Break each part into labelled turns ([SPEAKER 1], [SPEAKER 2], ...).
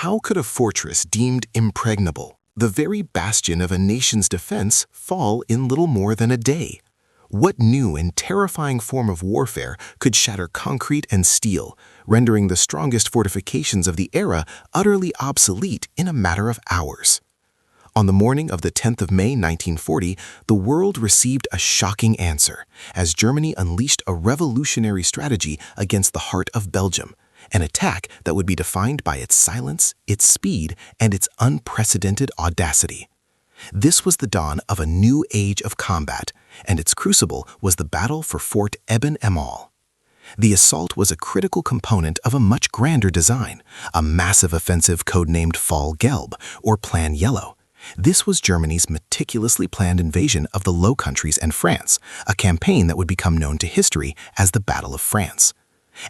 [SPEAKER 1] How could a fortress deemed impregnable, the very bastion of a nation's defense, fall in little more than a day? What new and terrifying form of warfare could shatter concrete and steel, rendering the strongest fortifications of the era utterly obsolete in a matter of hours? On the morning of the 10th of May 1940, the world received a shocking answer as Germany unleashed a revolutionary strategy against the heart of Belgium, an attack that would be defined by its silence, its speed, and its unprecedented audacity. This was the dawn of a new age of combat, and its crucible was the Battle for Fort Eben-Emael. The assault was a critical component of a much grander design, a massive offensive codenamed Fall Gelb, or Plan Yellow. This was Germany's meticulously planned invasion of the Low Countries and France, a campaign that would become known to history as the Battle of France.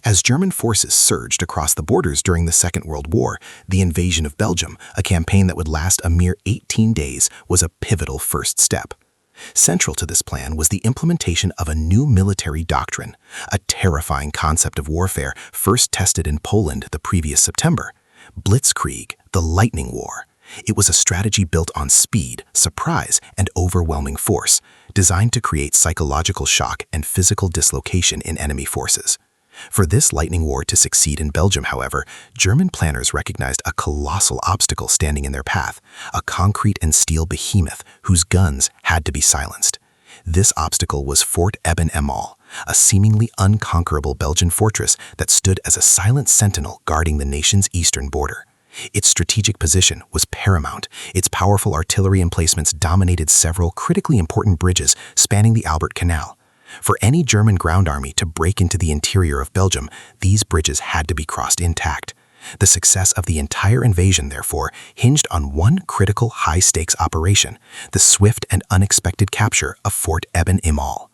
[SPEAKER 1] As German forces surged across the borders during the Second World War, the invasion of Belgium, a campaign that would last a mere 18 days, was a pivotal first step. Central to this plan was the implementation of a new military doctrine, a terrifying concept of warfare first tested in Poland the previous September: Blitzkrieg, the lightning war. It was a strategy built on speed, surprise, and overwhelming force, designed to create psychological shock and physical dislocation in enemy forces. For this lightning war to succeed in Belgium, however, German planners recognized a colossal obstacle standing in their path, a concrete and steel behemoth whose guns had to be silenced. This obstacle was Fort Eben-Emael, a seemingly unconquerable Belgian fortress that stood as a silent sentinel guarding the nation's eastern border. Its strategic position was paramount. Its powerful artillery emplacements dominated several critically important bridges spanning the Albert Canal. For any German ground army to break into the interior of Belgium, these bridges had to be crossed intact. The success of the entire invasion, therefore, hinged on one critical high-stakes operation: the swift and unexpected capture of Fort Eben-Emael.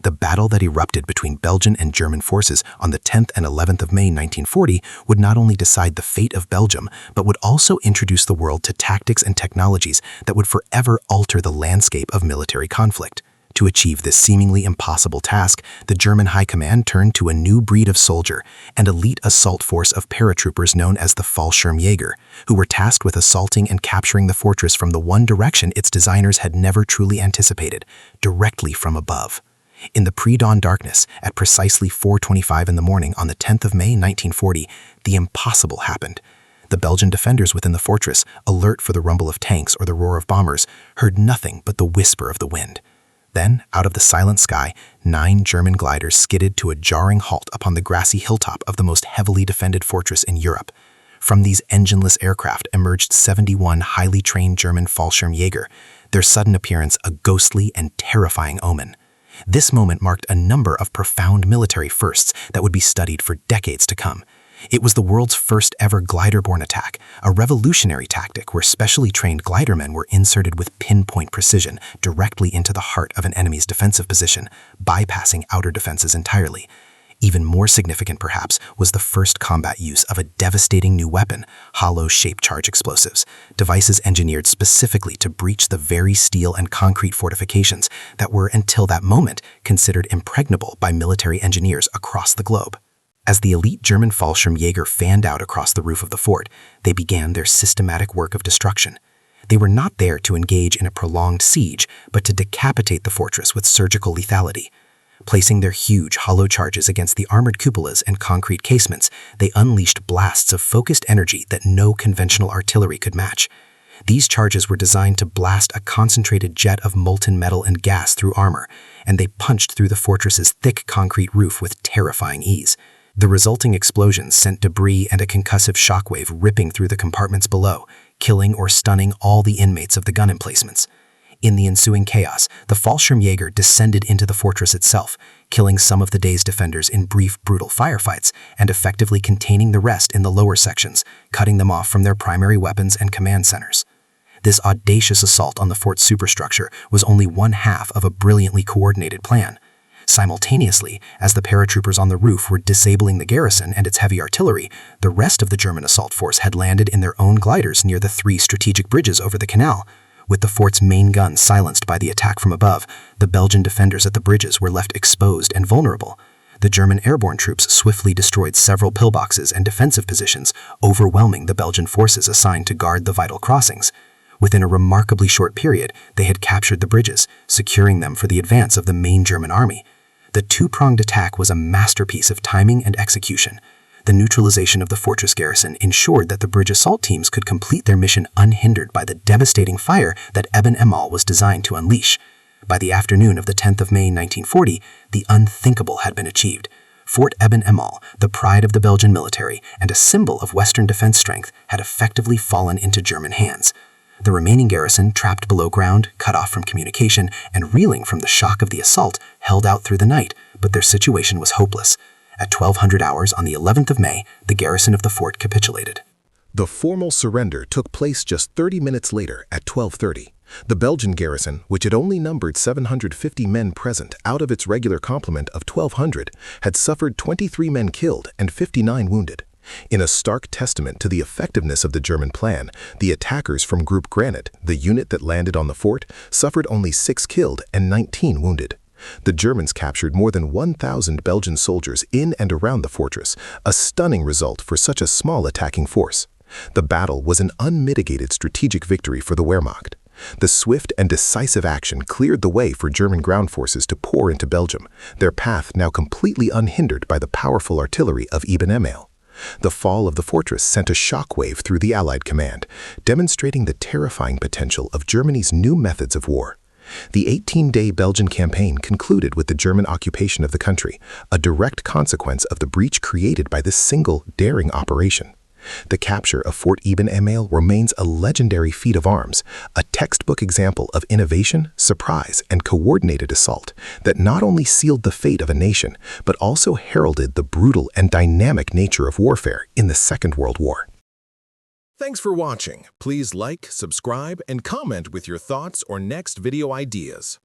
[SPEAKER 1] The battle that erupted between Belgian and German forces on the 10th and 11th of May 1940 would not only decide the fate of Belgium, but would also introduce the world to tactics and technologies that would forever alter the landscape of military conflict. To achieve this seemingly impossible task, the German High Command turned to a new breed of soldier, an elite assault force of paratroopers known as the Fallschirmjäger, who were tasked with assaulting and capturing the fortress from the one direction its designers had never truly anticipated: directly from above. In the pre-dawn darkness, at precisely 4:25 in the morning on the 10th of May 1940, the impossible happened. The Belgian defenders within the fortress, alert for the rumble of tanks or the roar of bombers, heard nothing but the whisper of the wind. Then, out of the silent sky, 9 German gliders skidded to a jarring halt upon the grassy hilltop of the most heavily defended fortress in Europe. From these engineless aircraft emerged 71 highly trained German Fallschirmjäger, their sudden appearance a ghostly and terrifying omen. This moment marked a number of profound military firsts that would be studied for decades to come. It was the world's first ever glider-borne attack, a revolutionary tactic where specially trained glidermen were inserted with pinpoint precision directly into the heart of an enemy's defensive position, bypassing outer defenses entirely. Even more significant, perhaps, was the first combat use of a devastating new weapon: hollow shape charge explosives, devices engineered specifically to breach the very steel and concrete fortifications that were, until that moment, considered impregnable by military engineers across the globe. As the elite German Fallschirmjäger fanned out across the roof of the fort, they began their systematic work of destruction. They were not there to engage in a prolonged siege, but to decapitate the fortress with surgical lethality. Placing their huge hollow charges against the armored cupolas and concrete casements, they unleashed blasts of focused energy that no conventional artillery could match. These charges were designed to blast a concentrated jet of molten metal and gas through armor, and they punched through the fortress's thick concrete roof with terrifying ease. The resulting explosions sent debris and a concussive shockwave ripping through the compartments below, killing or stunning all the inmates of the gun emplacements. In the ensuing chaos, the Fallschirmjäger descended into the fortress itself, killing some of the day's defenders in brief, brutal firefights and effectively containing the rest in the lower sections, cutting them off from their primary weapons and command centers. This audacious assault on the fort's superstructure was only one half of a brilliantly coordinated plan. Simultaneously, as the paratroopers on the roof were disabling the garrison and its heavy artillery, the rest of the German assault force had landed in their own gliders near the 3 strategic bridges over the canal. With the fort's main guns silenced by the attack from above, the Belgian defenders at the bridges were left exposed and vulnerable.
[SPEAKER 2] the German airborne troops swiftly destroyed several pillboxes and defensive positions, overwhelming the Belgian forces assigned to guard the vital crossings. Within a remarkably short period, they had captured the bridges, securing them for the advance of the main German army. The two-pronged attack was a masterpiece of timing and execution. The neutralization of the fortress garrison ensured that the bridge assault teams could complete their mission unhindered by the devastating fire that Eben-Emael was designed to unleash. By the afternoon of the 10th of May 1940, the unthinkable had been achieved. Fort Eben-Emael, the pride of the Belgian military and a symbol of Western defense strength, had effectively fallen into German hands. The remaining garrison, trapped below ground, cut off from communication, and reeling from the shock of the assault, held out through the night, but their situation was hopeless. At 1200 hours on the 11th of May, the garrison of the fort capitulated.
[SPEAKER 1] The formal surrender took place just 30 minutes later at 12:30. The Belgian garrison, which had only numbered 750 men present out of its regular complement of 1,200, had suffered 23 men killed and 59 wounded. In a stark testament to the effectiveness of the German plan, the attackers from Group Granite, the unit that landed on the fort, suffered only 6 killed and 19 wounded. The Germans captured more than 1,000 Belgian soldiers in and around the fortress, a stunning result for such a small attacking force. The battle was an unmitigated strategic victory for the Wehrmacht. The swift and decisive action cleared the way for German ground forces to pour into Belgium, their path now completely unhindered by the powerful artillery of Eben-Emael. The fall of the fortress sent a shockwave through the Allied command, demonstrating the terrifying potential of Germany's new methods of war. The 18-day Belgian campaign concluded with the German occupation of the country, a direct consequence of the breach created by this single, daring operation. The capture of Fort Eben-Emael remains a legendary feat of arms, a textbook example of innovation, surprise, and coordinated assault that not only sealed the fate of a nation, but also heralded the brutal and dynamic nature of warfare in the Second World War. Thanks for watching. Please like, subscribe, and comment with your thoughts or next video ideas.